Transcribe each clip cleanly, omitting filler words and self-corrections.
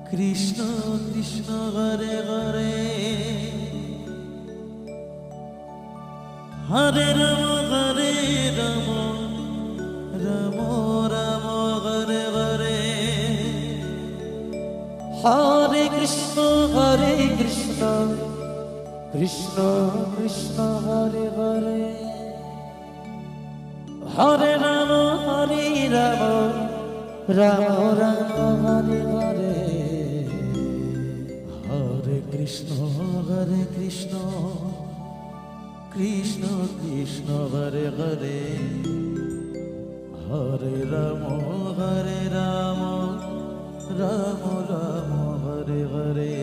Krishna Krishna Hare Hare Hare Ram Ram Ram Hare Hare Hare Krishna Krishna Krishna Hare Hare Hare Ram Ram Ram Hare Hare Hare Krishna Krishna Krishna Hare Hare Hare Ram Ram Ram Hare Hare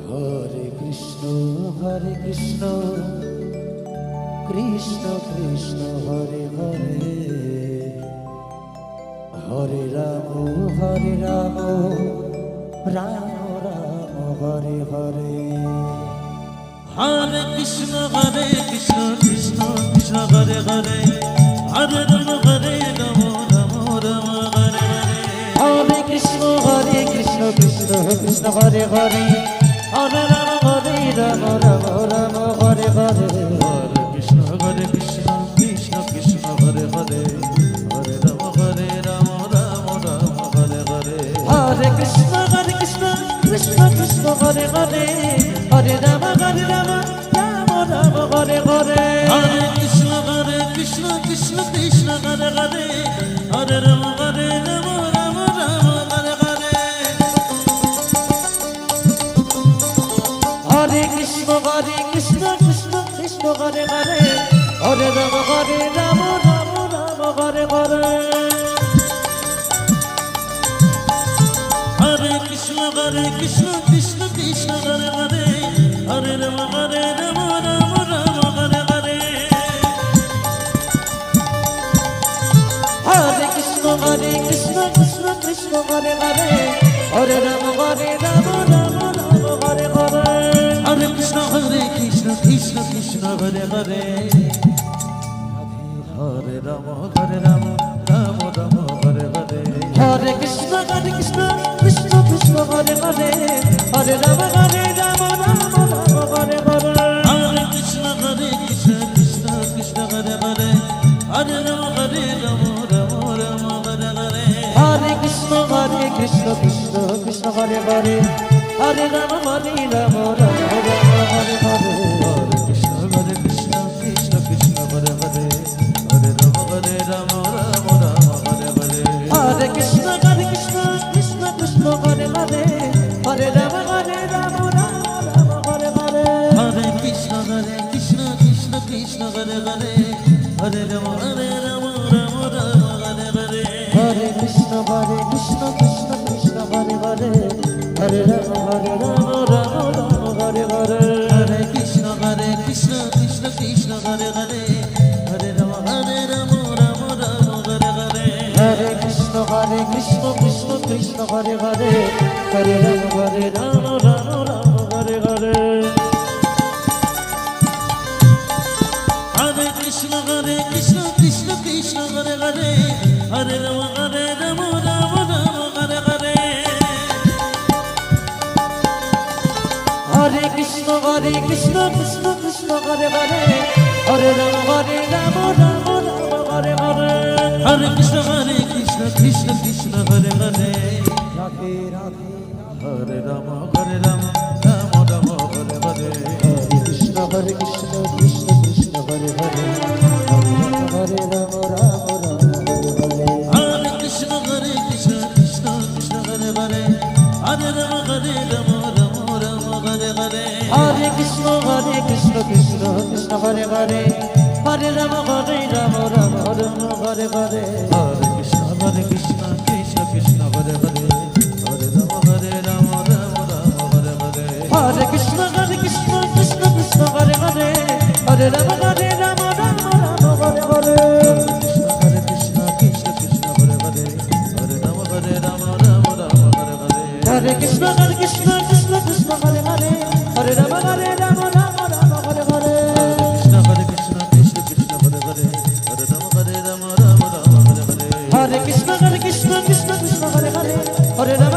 Hare Krishna Krishna Krishna Hare Hare Hare Ram Ram Ram Hare Hare Hare Krishna Krishna Krishna Hare Hare Hare Ram Ram Ram Hare Hare Hare Krishna Krishna Krishna Hare Hare Hare Ram Ram Ram Hare Hare Hare Krishna Krishna Krishna Hare Hare Hare Ram Ram Ram Hare Hare Hare Krishna Krishna Krishna Hare Hare Hare Ram Ram Ram Hare Hare Hare Krishna Krishna Krishna Hare Hare Hare Ram Ram Hare Hare Hare Krishna Krishna Krishna Hare Hare Hare Ram Ram Hare Hare Hare Krishna Krishna Krishna Hare Hare Hare Ram Ram Hare Hare Hare Krishna Krishna Krishna Hare Hare Hare Ram Ram Hare Hare Hare Krishna Krishna Hare Hare Hare Ram Ram Ram Hare Hare Hare Krishna Krishna Krishna Hare Hare Hare Ram Ram Hare Hare Hare Krishna Krishna Krishna Hare Hare Hare Ram Ram Hare Hare Hare Krishna Krishna Krishna Hare Hare Hare Ram Ram Hare Hare Hare Krishna Krishna Krishna Hare Hare Hare Ram Ram Hare Hare Hare Krishna Krishna Krishna Hare Hare Hare Ram Ram Hare Hare Hare Krishna Krishna Krishna Hare Hare Hare Ram Ram Hare Hare Hare Krishna Krishna Krishna Hare Hare Hare Ram Ram Hare Hare Hare Krishna Krishna Krishna Hare Hare Hare Ram Ram Hare Hare Hare Krishna Krishna Krishna Hare Hare Hare Ram Ram Hare Hare Hare Krishna Krishna Krishna Hare Hare Hare Ram Ram Hare Hare Hare Krishna Krishna Krishna Hare Hare Hare Ram Ram Hare Hare Hare Krishna Krishna Krishna Hare Hare Radhe Radhe Hare Ram Ram Ram Hare Hare Hare Krishna Krishna Krishna Hare Hare Hare Ram Ram Hare Hare Hare Krishna Krishna Krishna Hare Hare Hare Ram Ram Hare Hare Hare Krishna Krishna Krishna Hare Hare Hare Ram Ram Hare Hare Hare Krishna Krishna Krishna Hare Hare Hare Ram Ram Hare Hare Hare Krishna Krishna Krishna Hare Hare Hare Ram Ram Hare Hare Hare Krishna Krishna Hare Hare Hare Ram Ram Hare Hare Hare Krishna Krishna Krishna Hare Hare Hare Ram Hare Hare Krishna Krishna Hare Hare Hare Ram Ram Hare Hare Hare Krishna Krishna Krishna Hare Hare Hare Ram